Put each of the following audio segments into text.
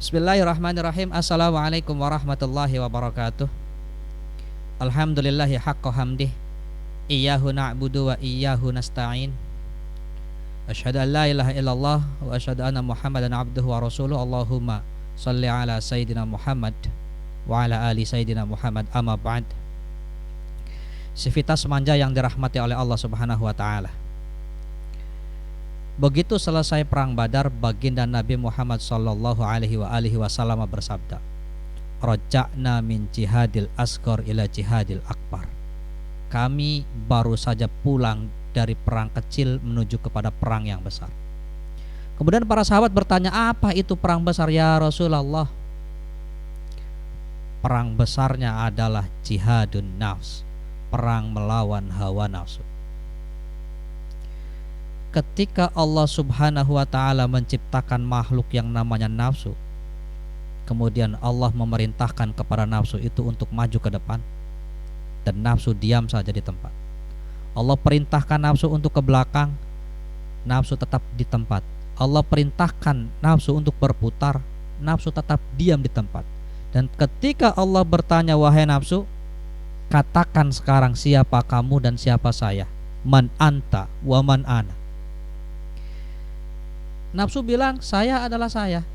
Bismillahirrahmanirrahim. Assalamualaikum warahmatullahi wabarakatuh. Alhamdulillahi haqqa hamdih. Iyyahu na'budu wa iyyahu nasta'in. Asyhadu an la ilaha illallah wa asyhadu anna Muhammadan abduhu wa rasuluh. Allahumma shalli ala sayyidina Muhammad wa ala ali sayyidina Muhammad. Amma ba'd. Sivitas manja yang dirahmati oleh Allah Subhanahu wa taala. Begitu selesai perang Badar, baginda Nabi Muhammad sallallahu alaihi wasallam bersabda, "Raja'na min jihadil asghar ila jihadil akbar." Kami baru saja pulang dari perang kecil menuju kepada perang yang besar. Kemudian para sahabat bertanya, "Apa itu perang besar ya Rasulullah?" Perang besarnya adalah jihadun nafs, perang melawan hawa nafsu. Ketika Allah Subhanahu wa ta'ala menciptakan makhluk yang namanya nafsu, kemudian Allah memerintahkan kepada nafsu itu untuk maju ke depan, dan nafsu diam saja di tempat. Allah perintahkan nafsu untuk ke belakang, nafsu tetap di tempat. Allah perintahkan nafsu untuk berputar, nafsu tetap diam di tempat. Dan ketika Allah bertanya, "Wahai nafsu, katakan sekarang siapa kamu dan siapa saya? Man anta wa man ana." Nafsu bilang, "Saya adalah saya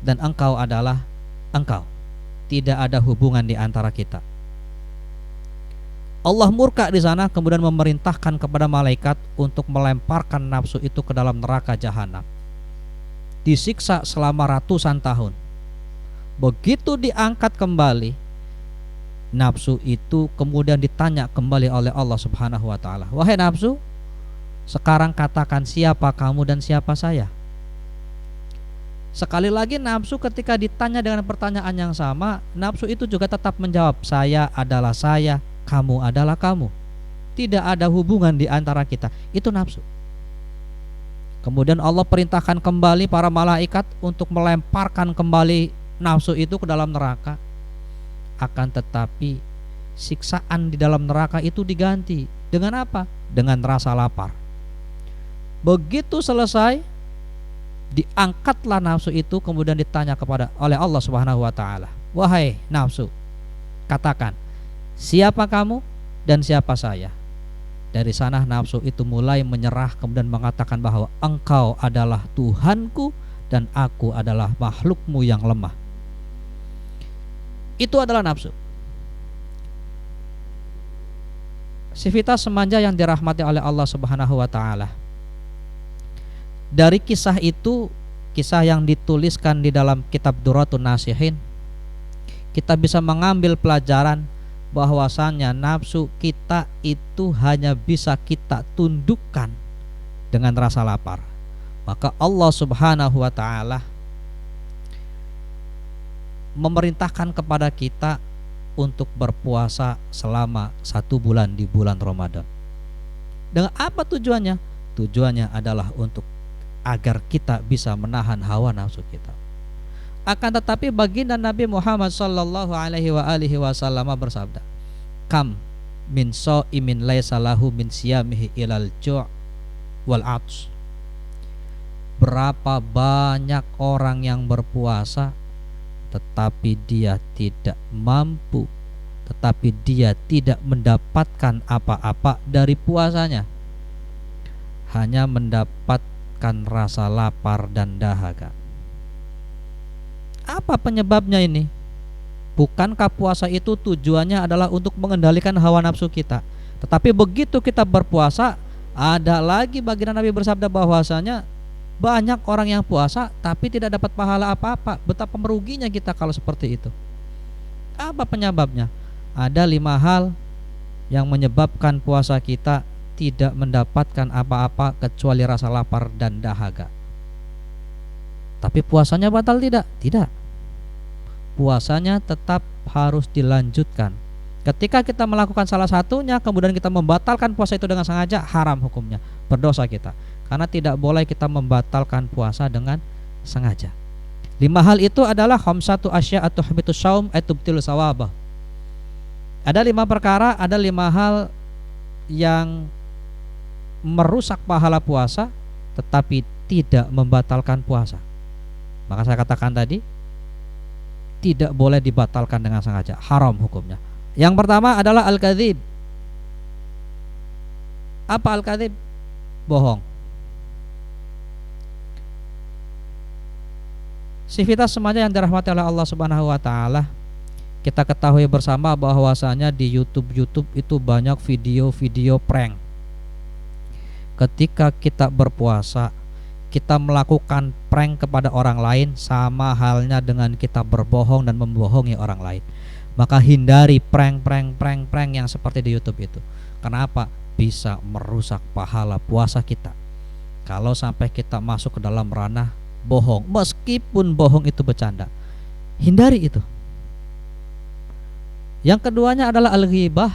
dan engkau adalah engkau. Tidak ada hubungan di antara kita." Allah murka di sana, kemudian memerintahkan kepada malaikat untuk melemparkan nafsu itu ke dalam neraka jahanam. Disiksa selama ratusan tahun. Begitu diangkat kembali, nafsu itu kemudian ditanya kembali oleh Allah Subhanahu wa taala, "Wahai nafsu, sekarang katakan siapa kamu dan siapa saya?" Sekali lagi nafsu ketika ditanya dengan pertanyaan yang sama, nafsu itu juga tetap menjawab, "Saya adalah saya, kamu adalah kamu. Tidak ada hubungan di antara kita." Itu nafsu. Kemudian Allah perintahkan kembali para malaikat untuk melemparkan kembali nafsu itu ke dalam neraka. Akan tetapi siksaan di dalam neraka itu diganti dengan apa? Dengan rasa lapar. Begitu selesai, diangkatlah nafsu itu, kemudian ditanya kepada oleh Allah Subhanahu wa taala, "Wahai nafsu, katakan siapa kamu dan siapa saya?" Dari sana nafsu itu mulai menyerah, kemudian mengatakan bahwa engkau adalah Tuhanku dan aku adalah makhlukmu yang lemah. Itu adalah nafsu. Sivitas manja yang dirahmati oleh Allah Subhanahu wa taala. Dari kisah itu, kisah yang dituliskan di dalam kitab Duratun Nasihin, kita bisa mengambil pelajaran bahwasannya nafsu kita itu hanya bisa kita tundukkan dengan rasa lapar. Maka Allah Subhanahu wa ta'ala memerintahkan kepada kita untuk berpuasa selama 1 bulan di bulan Ramadan. Dengan apa tujuannya? Tujuannya adalah untuk agar kita bisa menahan hawa nafsu kita. Akan tetapi baginda Nabi Muhammad sallallahu alaihi wasallam bersabda, "Kam min shaimin laisa lahu min siyamihi ilal ju' wal 'atsy." Berapa banyak orang yang berpuasa tetapi dia tidak mampu, tetapi dia tidak mendapatkan apa-apa dari puasanya, hanya mendapatkan rasa lapar dan dahaga. Apa penyebabnya ini? Bukankah puasa itu tujuannya adalah untuk mengendalikan hawa nafsu kita? Tetapi begitu kita berpuasa, ada lagi baginda Nabi bersabda bahwasanya banyak orang yang puasa tapi tidak dapat pahala apa-apa. Betapa meruginya kita kalau seperti itu. Apa penyebabnya? Ada 5 hal yang menyebabkan puasa kita tidak mendapatkan apa-apa kecuali rasa lapar dan dahaga. Tapi puasanya batal tidak? Tidak. Puasanya tetap harus dilanjutkan. Ketika kita melakukan salah satunya kemudian kita membatalkan puasa itu dengan sengaja, haram hukumnya, berdosa kita. Karena tidak boleh kita membatalkan puasa dengan sengaja. 5 hal itu adalah khamsatu asya' tuhbitus shaum atubtilu sawabah. Ada 5 perkara, ada 5 hal yang merusak pahala puasa tetapi tidak membatalkan puasa. Maka saya katakan tadi, tidak boleh dibatalkan dengan sengaja, haram hukumnya. Yang pertama adalah al-kadzib. Apa al-kadzib? Bohong. Sivitas semuanya yang dirahmati oleh Allah Subhanahu wa taala, kita ketahui bersama bahwasanya di YouTube itu banyak video-video prank. Ketika kita berpuasa, kita melakukan prank kepada orang lain, sama halnya dengan kita berbohong dan membohongi orang lain. Maka hindari prank yang seperti di YouTube itu. Kenapa? Bisa merusak pahala puasa kita. Kalau sampai kita masuk ke dalam ranah bohong, meskipun bohong itu bercanda, hindari itu. Yang keduanya adalah al-ghibah,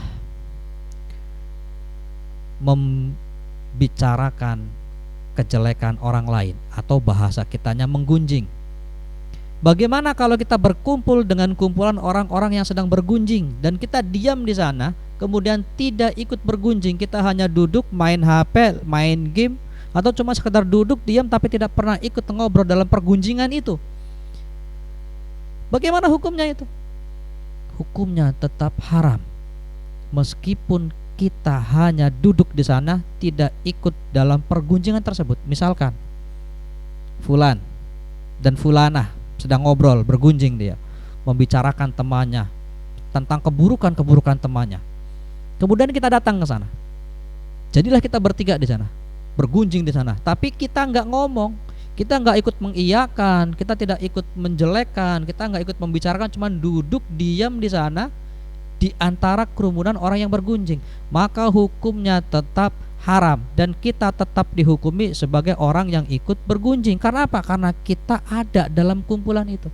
membicarakan kejelekan orang lain, atau bahasa kitanya menggunjing. Bagaimana kalau kita berkumpul dengan kumpulan orang-orang yang sedang bergunjing dan kita diam di sana, kemudian tidak ikut bergunjing, kita hanya duduk main HP, main game, atau cuma sekedar duduk diam tapi tidak pernah ikut ngobrol dalam pergunjingan itu? Bagaimana hukumnya itu? Hukumnya tetap haram, meskipun kita hanya duduk di sana, tidak ikut dalam pergunjingan tersebut. Misalkan fulan dan fulanah sedang ngobrol, bergunjing, dia membicarakan temannya tentang keburukan temannya. Kemudian kita datang ke sana. Jadilah kita bertiga di sana, bergunjing di sana. Tapi kita nggak ngomong, kita nggak ikut mengiyakan, kita tidak ikut menjelekkan, kita nggak ikut membicarakan, cuma duduk diam di sana di antara kerumunan orang yang bergunjing. Maka hukumnya tetap haram dan kita tetap dihukumi sebagai orang yang ikut bergunjing. Karena apa? Karena kita ada dalam kumpulan itu.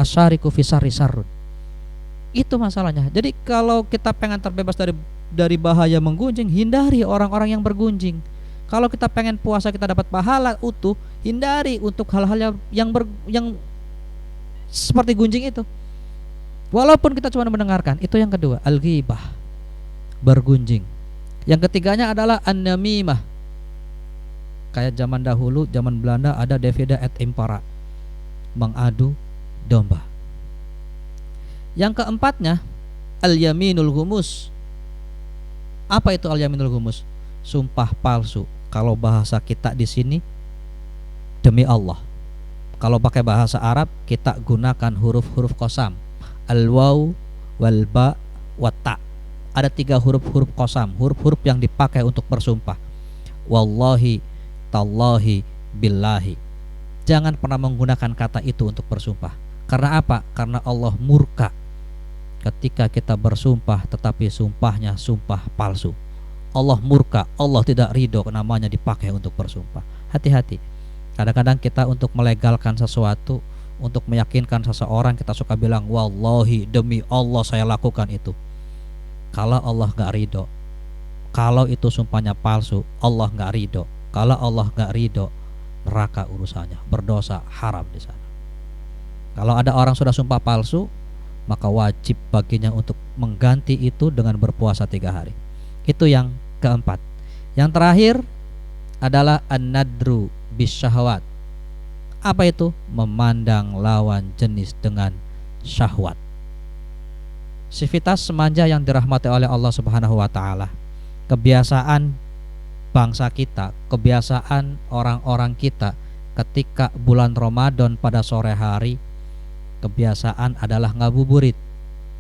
Asyariku fi syarri syarrun. Itu masalahnya. Jadi kalau kita pengen terbebas dari bahaya menggunjing, hindari orang-orang yang bergunjing. Kalau kita pengen puasa kita dapat pahala utuh, hindari untuk hal-hal yang seperti gunjing itu. Walaupun kita cuma mendengarkan. Itu yang kedua, al-ghibah, bergunjing. Yang ketiganya adalah an-namimah. Kayak zaman dahulu, zaman Belanda ada Divide et Impera, mengadu domba. Yang keempatnya al-yaminul ghumus. Apa itu al-yaminul ghumus? Sumpah palsu. Kalau bahasa kita di sini, demi Allah. Kalau pakai bahasa Arab, kita gunakan huruf-huruf qasam. Al-waw, wal-ba, wat-ta. Ada 3 huruf-huruf qasam, huruf-huruf yang dipakai untuk bersumpah. Wallahi, tallahi, billahi. Jangan pernah menggunakan kata itu untuk bersumpah. Karena apa? Karena Allah murka ketika kita bersumpah tetapi sumpahnya sumpah palsu. Allah murka, Allah tidak ridho namanya dipakai untuk bersumpah. Hati-hati. Kadang-kadang kita untuk melegalkan sesuatu, untuk meyakinkan seseorang, kita suka bilang wallahi, demi Allah saya lakukan itu. Kalau Allah gak ridho, kalau itu sumpahnya palsu, Allah gak ridho. Kalau Allah gak ridho, neraka urusannya, berdosa, haram di sana. Kalau ada orang sudah sumpah palsu, maka wajib baginya untuk mengganti itu dengan berpuasa 3 hari. Itu yang keempat. Yang terakhir adalah an-nadru bisyahwat. Apa itu? Memandang lawan jenis dengan syahwat. Sivitas semanja yang dirahmati oleh Allah Subhanahu wa taala. Kebiasaan bangsa kita, kebiasaan orang-orang kita ketika bulan Ramadan pada sore hari, kebiasaan adalah ngabuburit,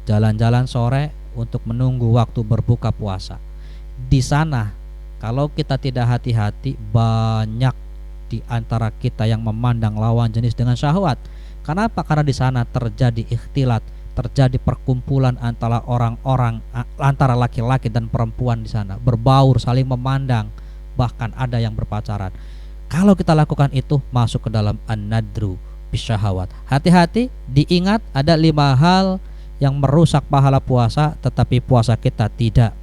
jalan-jalan sore untuk menunggu waktu berbuka puasa. Di sana kalau kita tidak hati-hati, banyak di antara kita yang memandang lawan jenis dengan syahwat. Kenapa? Karena di sana terjadi ikhtilat, terjadi perkumpulan antara orang-orang, antara laki-laki dan perempuan di sana, berbaur, saling memandang, bahkan ada yang berpacaran. Kalau kita lakukan itu, masuk ke dalam an-nadru bisyahawat. Hati-hati, diingat ada 5 hal yang merusak pahala puasa, tetapi puasa kita tidak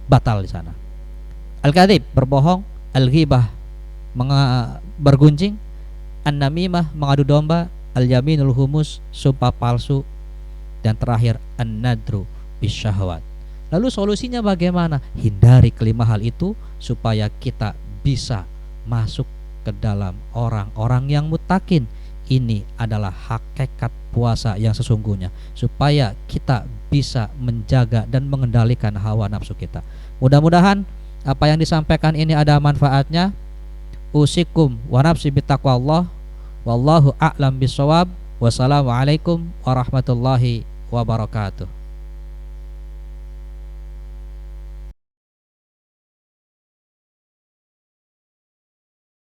batal di sana. Al-kadzib, berbohong, al-ghibah, bergunjing, an-namimah, mengadu domba, al-yaminul humus, sumpah palsu, dan terakhir an-nadru bisyahwat. Lalu solusinya bagaimana? Hindari kelima hal itu supaya kita bisa masuk ke dalam orang-orang yang muttaqin, ini adalah hakikat puasa yang sesungguhnya, supaya kita bisa menjaga dan mengendalikan hawa nafsu kita. Mudah-mudahan apa yang disampaikan ini ada manfaatnya. Usikum wa nafsi bittaqwallah, wallahu a'lam bisawab. Wassalamualaikum warahmatullahi wabarakatuh.